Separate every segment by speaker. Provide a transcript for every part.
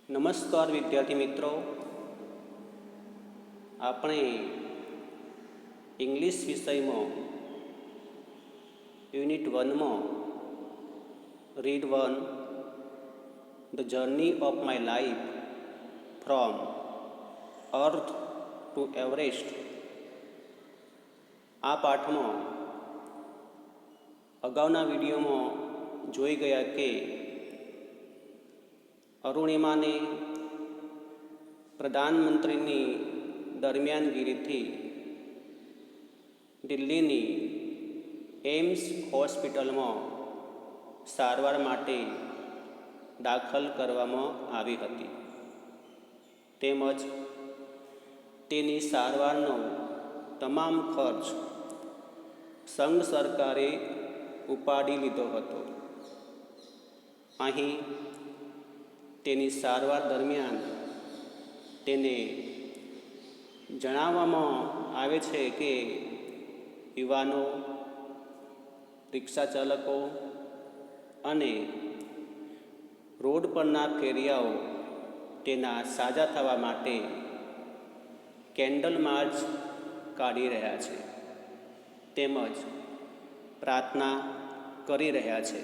Speaker 1: નમસ્કાર વિદ્યાર્થી મિત્રો, આપણે ઇંગ્લિશ વિષયમાં યુનિટ 1માં read 1 the journey of my life from earth to Everest આ પાઠમાં અગાઉના વિડીયોમાં જોઈ ગયા કે અરુણિમાને પ્રધાનમંત્રીની દરમિયાનગીરીથી દિલ્હીની એમ્સ હોસ્પિટલમાં સારવાર માટે દાખલ કરવામાં આવી હતી તેમજ તેની સારવારનો તમામ ખર્ચ સંઘ સરકારે ઉપાડી લીધો હતો. અહીં તેની સારવાર દરમિયાન તેને જણાવવામાં આવે છે કે યુવાનો, રિક્ષા ચાલકો અને રોડ પરના ફેરિયાઓ તેના સાજા થવા માટે કેન્ડલ માર્ચ કાઢી રહ્યા છે તેમજ પ્રાર્થના કરી રહ્યા છે.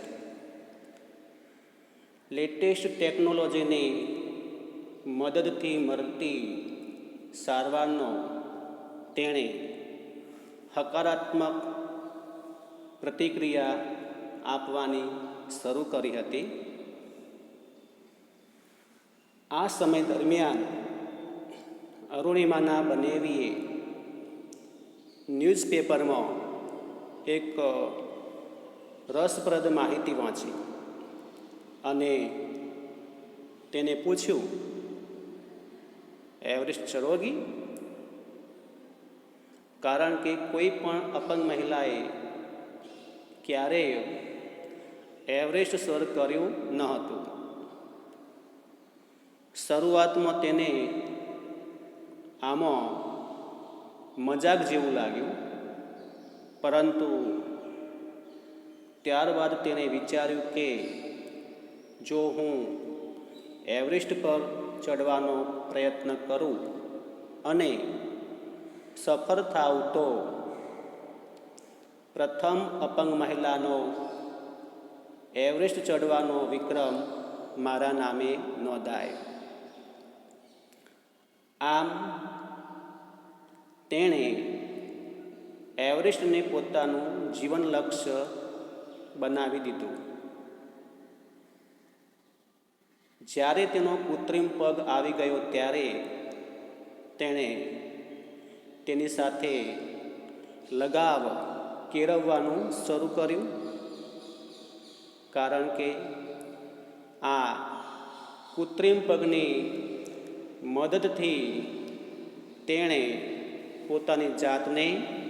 Speaker 1: લેટેસ્ટ ટેકનોલોજીની મદદથી મળતી સારવારનો તેણે હકારાત્મક પ્રતિક્રિયા આપવાની શરૂ કરી હતી. આ સમય દરમિયાન અરુણિમાના બનેવીએ ન્યૂઝપેપરમાં એક રસપ્રદ માહિતી વાંચી અને તેને પૂછ્યું, એવરેસ્ટ ચઢોગી? કારણ કે કોઈ પણ અપંગ મહિલાએ ક્યારેય એવરેસ્ટ સર કર્યું ન હતું. શરૂઆતમાં તેને આમાં મજાક જેવું લાગ્યું, પરંતુ ત્યારબાદ તેણે વિચાર્યું કે જો હું એવરેસ્ટ પર ચડવાનો પ્રયત્ન કરું અને સફળ થાઉં તો પ્રથમ અપંગ મહિલાનો એવરેસ્ટ ચડવાનો વિક્રમ મારા નામે નોંધાય. આમ તેણે એવરેસ્ટને પોતાનું જીવન લક્ષ્ય બનાવી દીધું. જ્યારે તેનો કૃત્રિમ પગ આવી ગયો ત્યારે તેણે તેની સાથે લગાવ કેળવવાનું શરૂ કર્યું, કારણ કે આ કૃત્રિમ પગની મદદથી તેણે પોતાની જાતને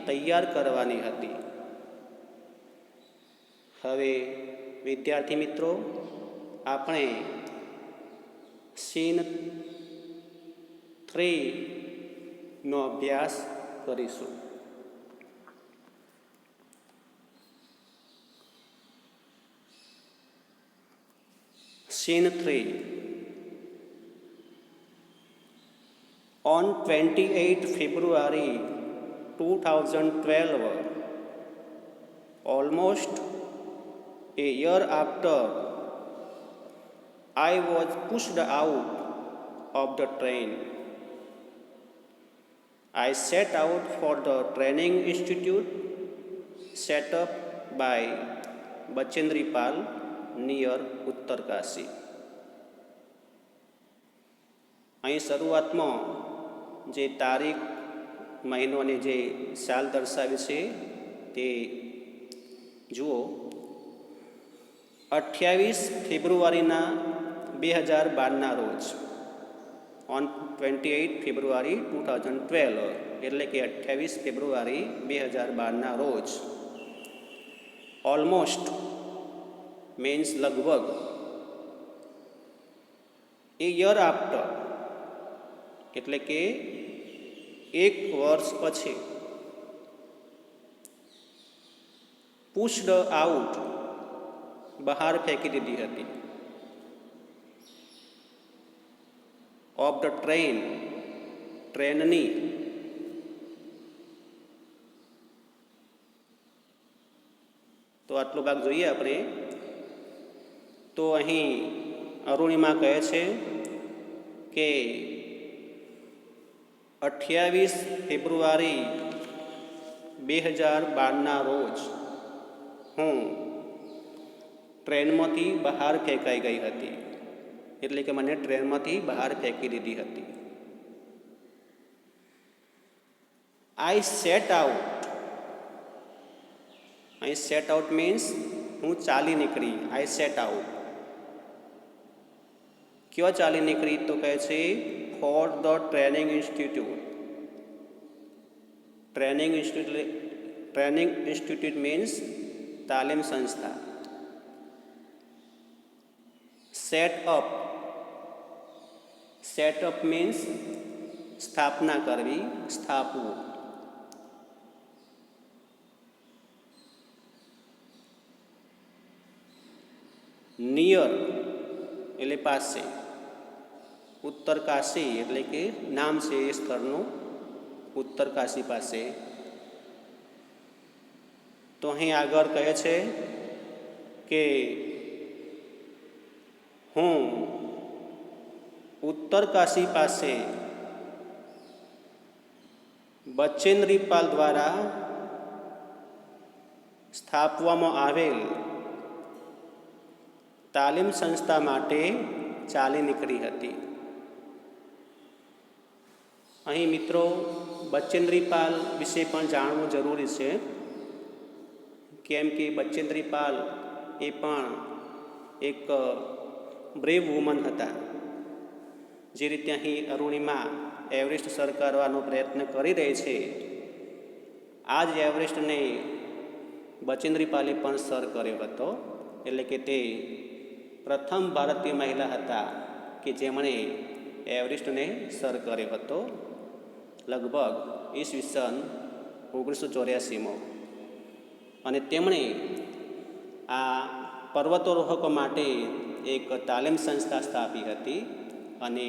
Speaker 1: તૈયાર કરવાની હતી. હવે વિદ્યાર્થી મિત્રો, આપણે સીન 3 નો અભ્યાસ કરીશું. Scene 3. On 28 February 2012, almost a year after I was pushed out of the train, I set out for the training institute set up by Bachendri Pal near Uttarkashi. અહીં શરૂઆતમાં જે તારીખ, મહિનો અને જે સાલ દર્શાવે છે તે જુઓ. 28 ફેબ્રુઆરીના 2012ના રોજ, ઓન 28 ફેબ્રુઆરી 2012, એટલે કે 28 ફેબ્રુઆરી 2012ના રોજ, ઓલમોસ્ટ મીન્સ લગભગ, એ યર આફ્ટર એટલે કે એક વર્ષ પછી, પુશ્ડ આઉટ બહાર ફેંકી દીધી હતી. ઓફ ધ ટ્રેન, ટ્રેનની. તો આટલો ભાગ જોઈએ આપણે. તો અહીં અરુણિમા કહે છે કે 28 ફેબ્રુઆરી 2012ના રોજ હું ટ્રેનમાંથી બહાર ફેંકાઈ ગઈ હતી, એટલે કે મને ટ્રેનમાંથી બહાર ફેંકી દીધી હતી. આઈ સેટ આઉટ. અહીં સેટ આઉટ મીન્સ હું ચાલી નીકળી. આઈ સેટ આઉટ. ક્યાં ચાલી નીકળી? તો કહે છે for the training institute. Training institute means તાલીમ સંસ્થા. Set up. Set up means સ્થાપના કરવી, સ્થાપવું. નિયર એટલે પાસે. ઉત્તરકાશી એટલે કે નામ છે એ સ્થળનું, ઉત્તરકાશી પાસે. તો અહીં આગળ કહે છે કે હું ઉત્તરકાશી પાસે બચેન્દ્રીપાલ દ્વારા સ્થાપવામાં આવેલ તાલીમ સંસ્થા માટે ચાલી નીકળી હતી. અહીં મિત્રો બચેન્દ્રીપાલ વિશે પણ જાણવું જરૂરી છે, કેમ કે બચેન્દ્રીપાલ એ પણ એક બ્રેવ વુમન હતા. જે રીતે અહીં અરુણિમા એવરેસ્ટ સર કરવાનો પ્રયત્ન કરી રહી છે, આ જ એવરેસ્ટને બચેન્દ્રીપાલે પણ સર કર્યો હતો. એટલે કે તે પ્રથમ ભારતીય મહિલા હતા કે જેમણે એવરેસ્ટને સર કર્યો હતો, લગભગ ઈસવીસન 1984માં. અને તેમણે આ પર્વતારોહકો માટે એક તાલીમ સંસ્થા સ્થાપી હતી. અને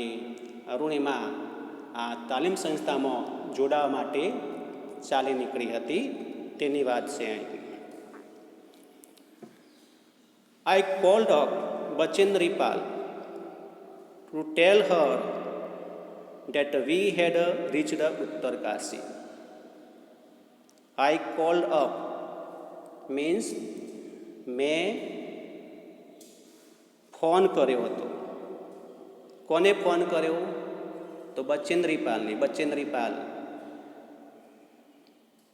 Speaker 1: અરુણિમા આ તાલીમ સંસ્થામાં જોડાવા માટે ચાલી નીકળી હતી, તેની વાત છે અહીં. I called up Bachendripal to tell her that we had reached Uttarkashi. I called up means મેં ફોન કર્યો હતો. કોને ફોન કર્યો? તો બચેન્દ્રીપાલને. બચેન્દ્રીપાલ.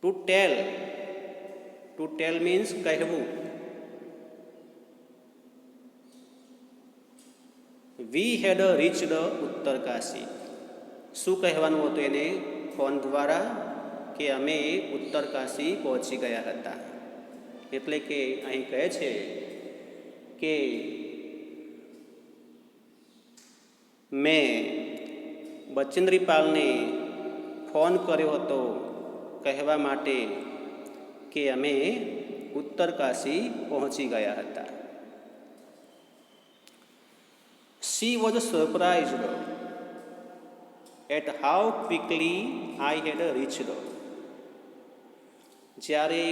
Speaker 1: ટુ ટેલ મીન્સ કહેવું. વી હેડ રીચ્ડ ઉત્તરકાશી. શું કહેવાનું હતું એને ફોન દ્વારા? કે અમે ઉત્તરકાશી પહોંચી ગયા હતા. એટલે કે અહીં કહે છે કે મેં બચેન્દ્રીપાલને ફોન કર્યો હતો કહેવા માટે કે અમે ઉત્તરકાશી પહોંચી ગયા હતા. She was surprised at how quickly I had reached. જ્યારે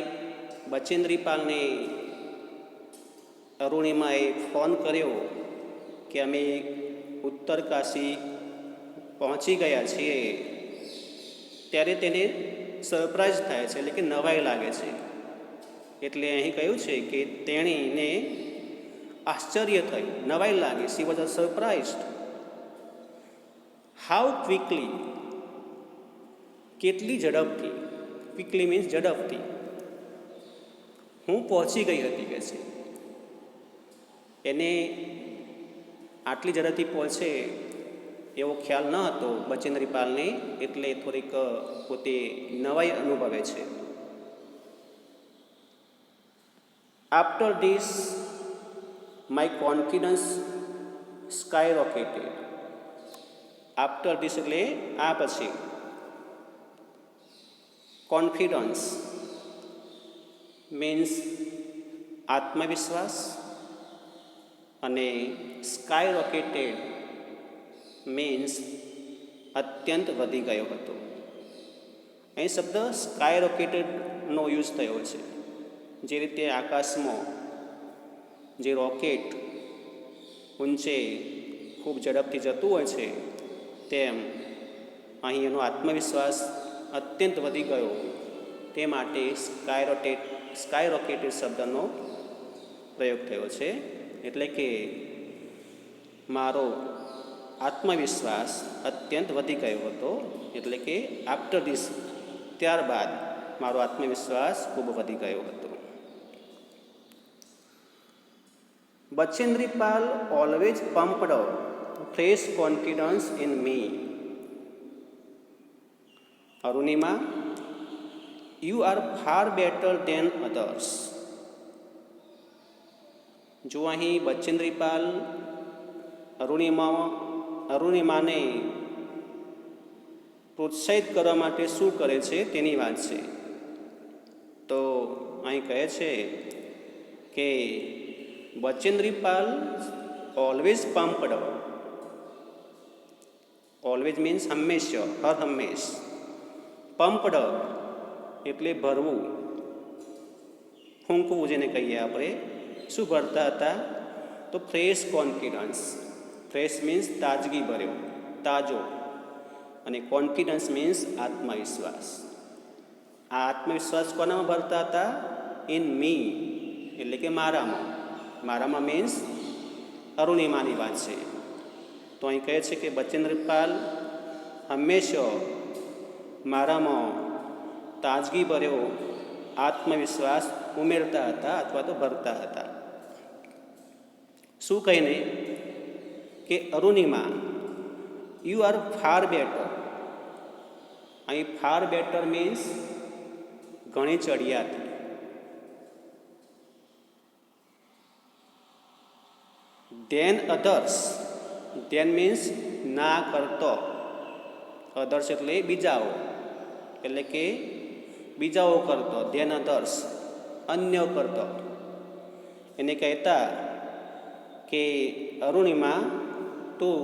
Speaker 1: બચેન્દ્રીપાલને અરુણિમાએ ફોન કર્યો કે અમે ઉત્તરકાશી પહોંચી ગયા છીએ, ત્યારે તેને સરપ્રાઈઝ થાય છે, એટલે કે નવાઈ લાગે છે. એટલે અહીં કહ્યું છે કે તેણીને આશ્ચર્ય થયું, નવાઈ લાગી. She was surprised. How quickly, કેટલી ઝડપથી. ક્વિકલી મીન્સ ઝડપથી. હું પહોંચી ગઈ હતી કે છે. એને આટલી ઝડપથી પહોંચે એવો ખ્યાલ ન હતો બચેન્દ્રીપાલને, એટલે થોડીક પોતે નવાઈ અનુભવે છે. After this my confidence skyrocketed. After this એટલે આ પછી. કોન્ફિડન્સ મીન્સ આત્મવિશ્વાસ, અને skyrocketed મીન્સ અત્યંત વધી ગયો હતો. અહીં શબ્દ સ્કાય રોકેટેડનો યુઝ થયો છે. જે રીતે આકાશમાં જે રોકેટ ઊંચે ખૂબ ઝડપથી જતું હોય છે, તેમ અહીં એનો આત્મવિશ્વાસ અત્યંત વધી ગયો. તે માટે સ્કાય રોકેટેડ શબ્દનો પ્રયોગ થયો છે. એટલે કે મારો આત્મવિશ્વાસ અત્યંત વધી ગયો હતો. એટલે કે આફ્ટર ધીસ, ત્યારબાદ મારો આત્મવિશ્વાસ ખૂબ વધી ગયો હતો. Bachendri Pal always pumped fresh confidence in me. Arunima, you are far better than others. જો અહીં બચેન્દ્રીપાલ અરુણિમાને પ્રોત્સાહિત કરવા માટે શું કરે છે તેની વાત છે. તો અહીં કહે છે કે Bachendri Pal always pumped. Always means હંમેશા, હર હંમેશ. પમ્પ્ડ એટલે ભરવું, ફૂંકવું જેને કહીએ આપણે. શું ભરતા હતા? તો ફ્રેશ કોન્ફિડન્સ. ફ્રેશ મીન્સ તાજગી ભર્યો, તાજો. અને કોન્ફિડન્સ મીન્સ આત્મવિશ્વાસ. આ આત્મવિશ્વાસ કોનામાં ભરતા હતા? ઇન મી, એટલે કે મારામાં. મારામાં મીન્સ અરુણિમાની વાત છે. તો અહીં કહે છે કે બચેન્દ્રપાલ હંમેશા મારામાં તાજગી ભર્યો આત્મવિશ્વાસ ઉમેરતા હતા અથવા તો ભરતા હતા. શું કહીને? કે Arunima, you are far better. અહીં ફાર બેટર મીન્સ ઘણી ચડિયાતી. Than others. ધેન મીન્સ ના કરતો. અધર્સ એટલે બીજાઓ, એટલે કે બીજાઓ કરતો. ધેન અધર્સ, અન્ય કરતો. એને કહેતા કે અરુણિમા, તું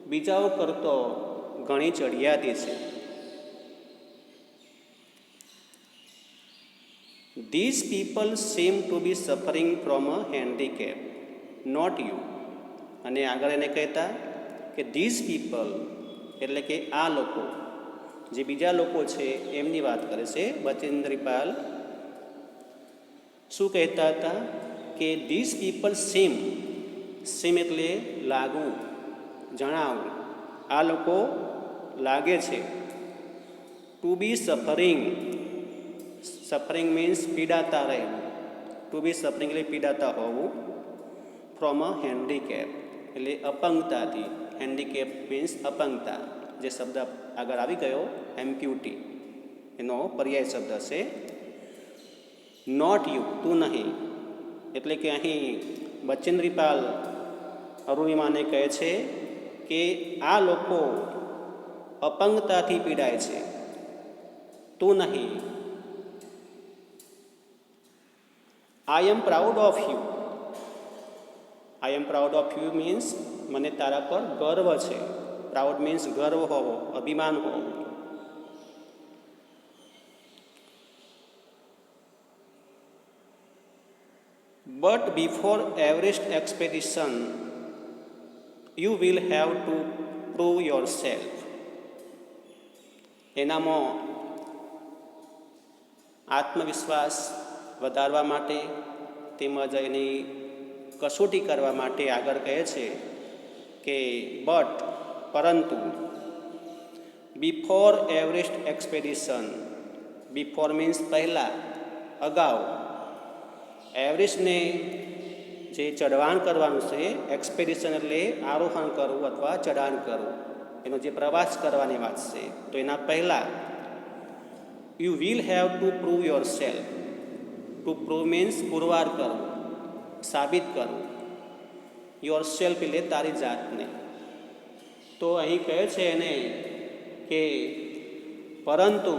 Speaker 1: બીજાઓ કરતો ઘણી ચડિયાતી છે. These people seem to be suffering from a handicap, not you. અને આગળ એને કહેતા કે ધીઝ પીપલ એટલે કે આ લોકો, જે બીજા લોકો છે એમની વાત કરે છે બચેન્દ્રીપાલ. શું કહેતા હતા? કે ધીઝ પીપલ સીમ. સીમ એટલે લાગવું, જણાવવું. આ લોકો લાગે છે. Two be suffering. Suffering means પીડાતા રહેવું. ટુ બી સફરિંગ એટલે પીડાતા હોવું. ફ્રોમ અ હેન્ડીકેપ એટલે અપંગતાથી. Handicap means અપંગતા. જે શબ્દ આગળ આવી ગયો એમ્પ્યુટી, એનો પર્યાય શબ્દ છે. નોટ યુ, તું નહીં. એટલે કે અહીં બચેન્દ્રીપાલ અરુણિમાને કહે છે કે આ લોકો અપંગતાથી પીડાય છે, તું નહીં. I am proud of you. I am proud of you means મને તારા પર ગર્વ છે. પ્રાઉડ મીન્સ ગર્વ હોવો, અભિમાન હોવું. But before Everest expedition you will have to prove your yourself આત્મવિશ્વાસ વધારવા માટે તેમજ એની કસોટી કરવા માટે આગળ કહે છે કે બટ, પરંતુ, before Everest expedition. Before means પહેલાં, અગાઉ. એવરેસ્ટને જે ચઢાણ કરવાનું છે, એક્સપેડિશન એટલે આરોહણ કરવું અથવા ચઢાણ કરવું, એનો જે પ્રવાસ કરવાની વાત છે, તો એના પહેલાં you will have to prove your self. Two prove means પુરવાર કરવું, સાબિત કરવું. યોર સેલ્ફ એટલે તારી જાતને. તો અહીં કહે છે એને કે પરંતુ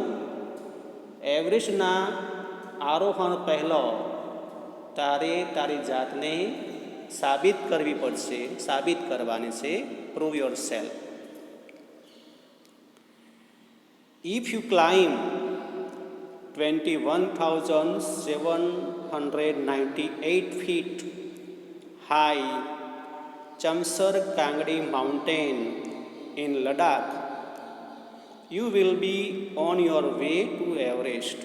Speaker 1: એવરેસ્ટના આરોહણ પહેલાં તારે તારી જાતને સાબિત કરવી પડશે, સાબિત કરવાની છે. prove yourself. If you climb 21,798 feet high Chamsar Kangri mountain in Ladakh, you will be on your way to Everest.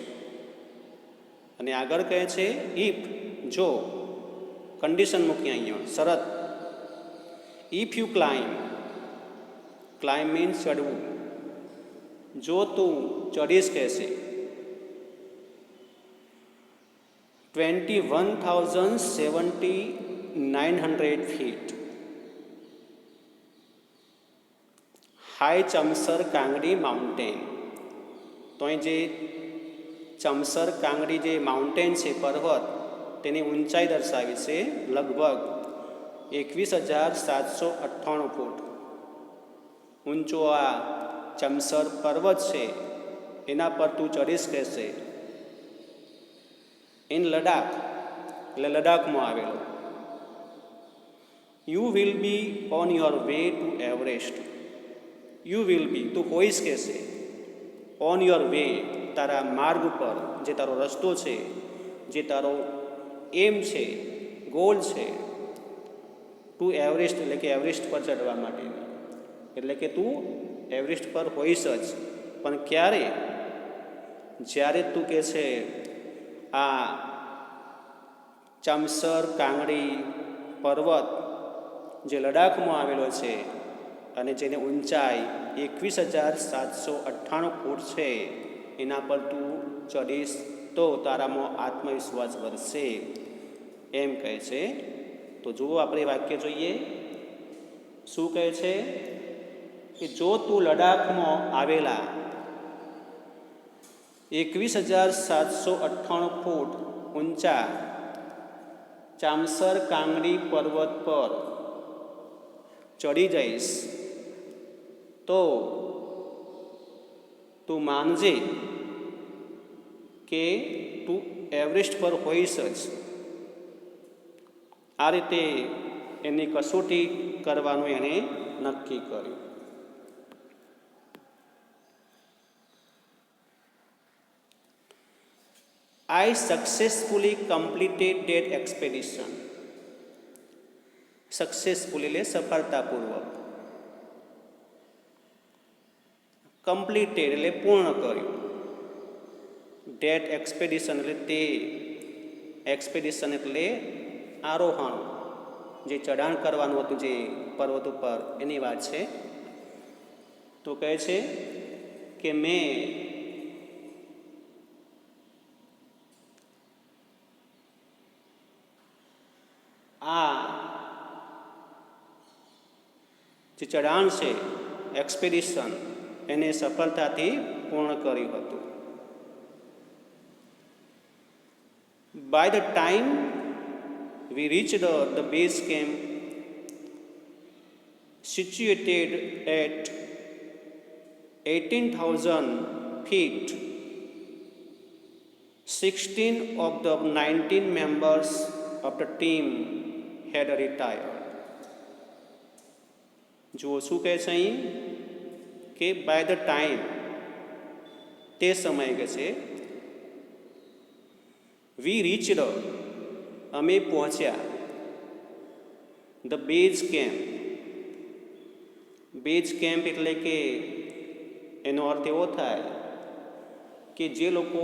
Speaker 1: અને આગળ કહે છે ઇફ, જો, કન્ડિશન મૂકી અહીંયા, શરત. If you climb, climb means ચડવું, જો તું ચડીશ કહેશે 21,798 feet high Chamser Kangri mountain. તો અહીં જે ચમસર કાંગડી જે માઉન્ટેન છે, પર્વત, તેની ઊંચાઈ દર્શાવી છે લગભગ 21,798 ફૂટ ઊંચો આ ચમસર પર્વત છે, એના પર તું ચડીશ કહેશે. ઇન લડાખ, એટલે લડાખમાં આવેલો. You will be on your way to Everest. You will be, તું હોઈશ કહેશે, ઓન યોર વે, તારા માર્ગ ઉપર, જે તારો રસ્તો છે, જે તારો એમ છે, ગોલ છે, ટુ એવરેસ્ટ, એટલે કે એવરેસ્ટ પર ચડવા માટેની. એટલે કે તું એવરેસ્ટ પર હોઈશ જ. પણ ક્યારે? જ્યારે તું કહે છે આ ચમસર કાંગડી પર્વત જે લડાખમાં આવેલો છે અને જેની ઊંચાઈ 21,798 ફૂટ છે, એના પર તું ચડીશ તો તારામાં આત્મવિશ્વાસ વધશે, એમ કહે છે. તો જુઓ, આપણે વાક્ય જોઈએ. શું કહે છે કે જો તું લડાખમાં આવેલા 21,798 ફૂટ ઊંચા ચામસર કાંગડી પર્વત પર ચડી જઈશ તો તું માનજે કે તું એવરેસ્ટ પર હોઈશ જ. આ રીતે એની કસોટી કરવાનું એણે નક્કી કર્યું. I successfully completed that expedition. Successful એટલે સફળતાપૂર્વક. કમ્પ્લીટેડ એટલે પૂર્ણ કર્યું. ડેટ એક્સપેડિશન એટલે તે. એક્સપેડિશન એટલે આરોહણ, જે ચઢાણ કરવાનું હતું જે પર્વત ઉપર, એની વાત છે. તો કહે છે કે મેં આ જે ચઢાણ છે, એક્સપેડિશન, એને સફળતાથી પૂર્ણ કર્યું હતું. By the time we reached the base camp situated at 18,000 feet, 16 of the 19 members of the team had retired. જુઓ શું કહે છે અહીં કે બાય ધ ટાઈમ, તે સમયે કહે છે, વી રીચડ, અમે પહોંચ્યા, the base camp. Base camp એટલે કે એનો અર્થ એવો થાય કે જે લોકો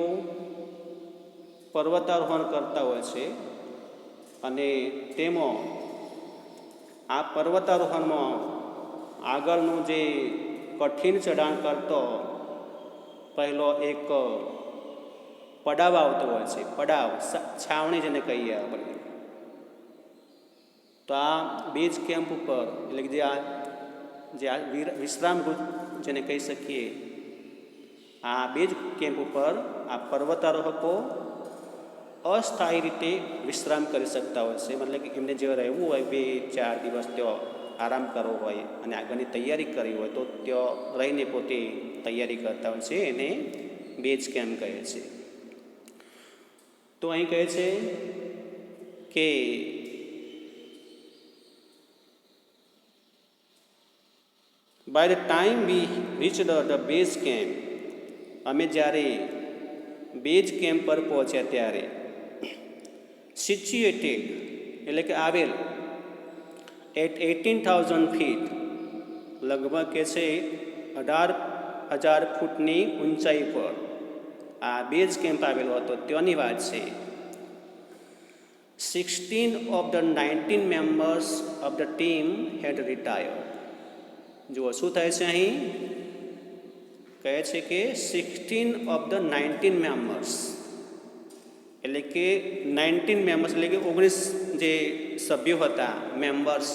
Speaker 1: પર્વતારોહણ કરતા હોય છે અને તેમાં આ પર્વતારોહણમાં આગળનું જે કઠિન ચઢાણ કરતો પહેલો એક પડાવ આવતો હોય છે, પડાવ, છાવણી જેને કહીએ આપણે. તો આ બેઝ કેમ્પ ઉપર, એટલે કે જે આ વિશ્રામ ગૃહ જેને કહી શકીએ, આ બેઝ કેમ્પ ઉપર આ પર્વતારોહકો અસ્થાયી રીતે વિશ્રામ કરી શકતા હોય છે. મતલબ કે એમને જે રહેવું હોય 2-4 દિવસ ત્યાં આરામ કરવો હોય અને આગળની તૈયારી કરવી હોય તો ત્યાં રહીને પોતે તૈયારી કરતા હોય છે, એને બેઝ કેમ્પ કહે છે. તો અહીં કહે છે કે by the time we reach the base camp, અમે જ્યારે બેઝ કેમ્પ પર પહોંચ્યા ત્યારે સિચ્યુએટેડ એટલે કે આવેલ એટ 18,000 ફીટ, લગભગ કે છે 18,000 ફૂટની ઊંચાઈ પર આ બેઝ કેમ્પ આવેલો હતો ત્યાંની વાત છે. 16 of the 19 members of the team had retired. જુઓ શું થાય છે અહીં, કહે છે કે 16 of the 19 members એટલે કે 19 મેમ્બર્સ એટલે કે 19 જે સભ્યો હતા મેમ્બર્સ,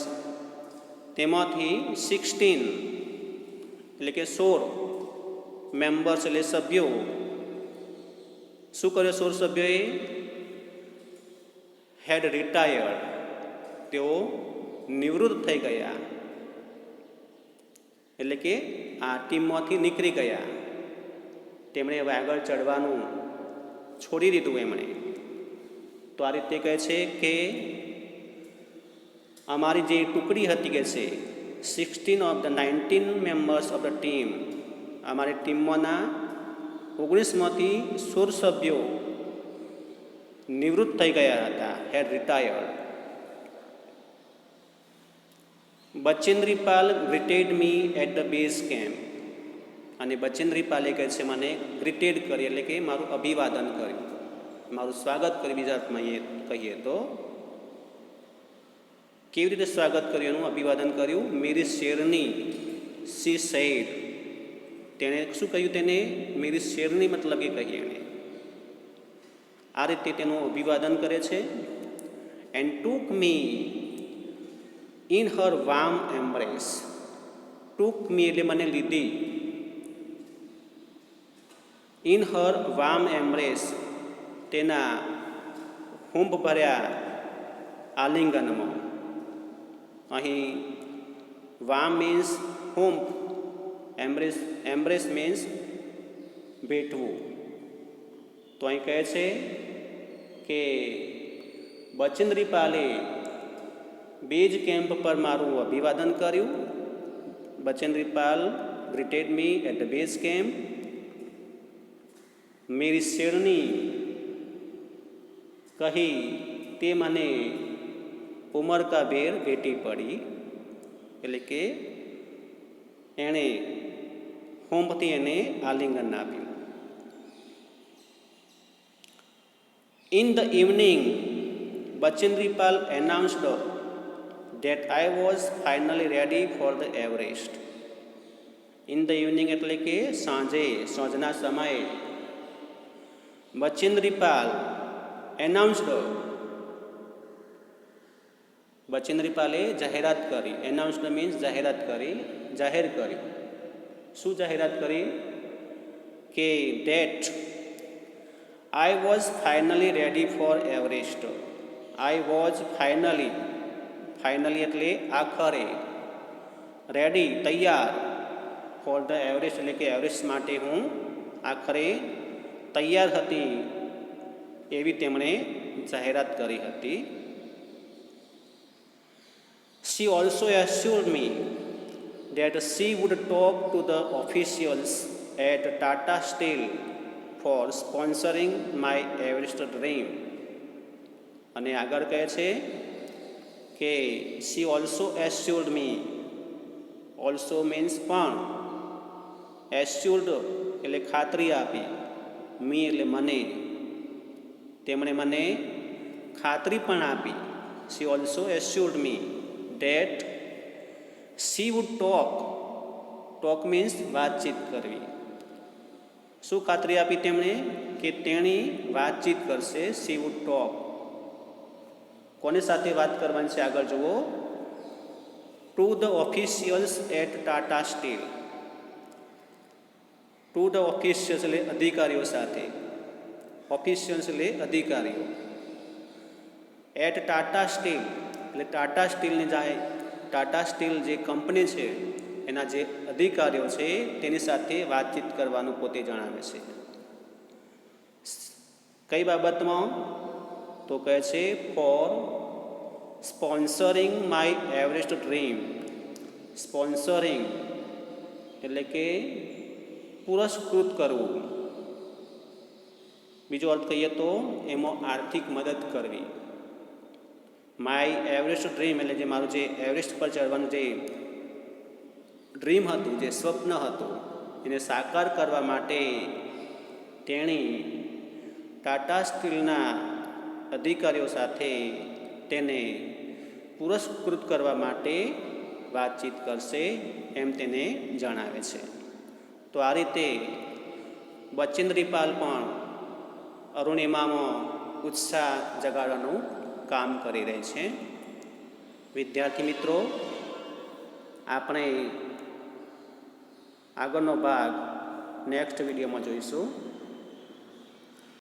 Speaker 1: તેમાંથી 16 એટલે કે 16 મેમ્બર્સ એટલે સભ્યો શું કર્યો, 16 સભ્યોએ હેડ રિટાયર્ડ, તેઓ નિવૃત્ત થઈ ગયા એટલે કે આ ટીમમાંથી નીકળી ગયા, તેમણે હવે આગળ ચડવાનું છોડી દીધું એમણે. તો આ રીતે કહે છે કે અમારી જે ટુકડી હતી કે છે 16 of the 19 members of the team, અમારી ટીમમાંના 19માંથી 16 સભ્યો નિવૃત્ત થઈ ગયા હતા, had retired. Bachendri Pal greeted me at the base camp, અને બચેન્દ્રીપાલે કહે છે મને ગ્રીટેડ કરી એટલે કે મારું અભિવાદન કર્યું, મારું સ્વાગત કર્યું. બીજા અર્થમાં કહીએ તો કેવી રીતે સ્વાગત કર્યું, એનું અભિવાદન કર્યું. મેરી શેરની સી સેડ, તેણે શું કહ્યું, તેને મેરી શેરની મતલબ એ કહી એણે આ રીતે તેનું અભિવાદન કરે છે. And took me in her warm embrace, took me એટલે મને લીધી, ઇન હર વાર્મ એમ્બ્રેસ તેના હુંફ ભર્યા આલિંગનમાં. અહીં વાર્મ મીન્સ હુંફ, એમ્બ્રેસ મીન્સ ભેટવું. તો અહીં કહે છે કે બચેન્દ્રીપાલે બેઝ કેમ્પ પર મારું અભિવાદન કર્યું. Bachendri Pal greeted me at the base camp. મેરી શેરની કહી તે મને ઉમરકાભેર ભેટી પડી, એટલે કે એણે હોંભથી એને આલિંગન આપ્યું. In the evening, Bachendripal announced that I was finally ready for the Everest. In the evening એટલે કે સાંજે, સાંજના સમયે બચેન્દ્રીપાલ announced, બચેન્દ્રીપાલે જાહેરાત કરી. announced means જાહેરાત કરી, જાહેર કર્યું. શું જાહેરાત કરી કે that I was finally ready for Everest. I was finally એટલે આખરે, રેડી તૈયાર, ફોર ધ એવરેસ્ટ એટલે કે એવરેસ્ટ માટે હું આખરે તૈયાર હતી, એવી તેમણે જાહેરાત કરી હતી. She also assured me that she would talk to the officials at Tata Steel for sponsoring my Everest dream. અને આગળ કહે છે કે she also assured me, also means પણ, assured એટલે ખાતરી આપી, મી એટલે મને, તેમણે મને ખાતરી પણ આપી. she also assured me that she would talk means વાતચીત કરવી. શું ખાતરી આપી તેમણે કે તેણી વાતચીત કરશે. she would talk, કોની સાથે વાત કરવાની છે આગળ જુઓ. To the officials at Tata steel. To the officials એટલે અધિકારીઓ સાથે, ઓફિશિયલ્સ એટલે અધિકારીઓ, એટ ટાટા સ્ટીલ એટલે ટાટા સ્ટીલની ટાટા સ્ટીલ જે કંપની છે એના જે અધિકારીઓ છે તેની સાથે વાતચીત કરવાનું પોતે જણાવે છે. કઈ બાબતમાં, તો કહે છે for sponsoring my Everest dream. Sponsoring એટલે કે પુરસ્કૃત કરવું. બીજો અર્થ કહીએ તો એમાં આર્થિક મદદ કરવી. માય એવરેસ્ટ ડ્રીમ એટલે જે મારું જે એવરેસ્ટ પર ચડવાનું જે ડ્રીમ હતું, જે સ્વપ્ન હતું, એને સાકાર કરવા માટે તેણી ટાટા સ્ટીલના અધિકારીઓ સાથે તેને પુરસ્કૃત કરવા માટે વાતચીત કરશે એમ તેને જણાવે છે. તો આ રીતે બચેન્દ્રી પાલ પણ અરુણિમામાં ઉત્સાહ જગાડવાનું કામ કરી રહી છે. વિદ્યાર્થી મિત્રો, આપણે આગળનો ભાગ નેક્સ્ટ વિડીયોમાં જોઈશું.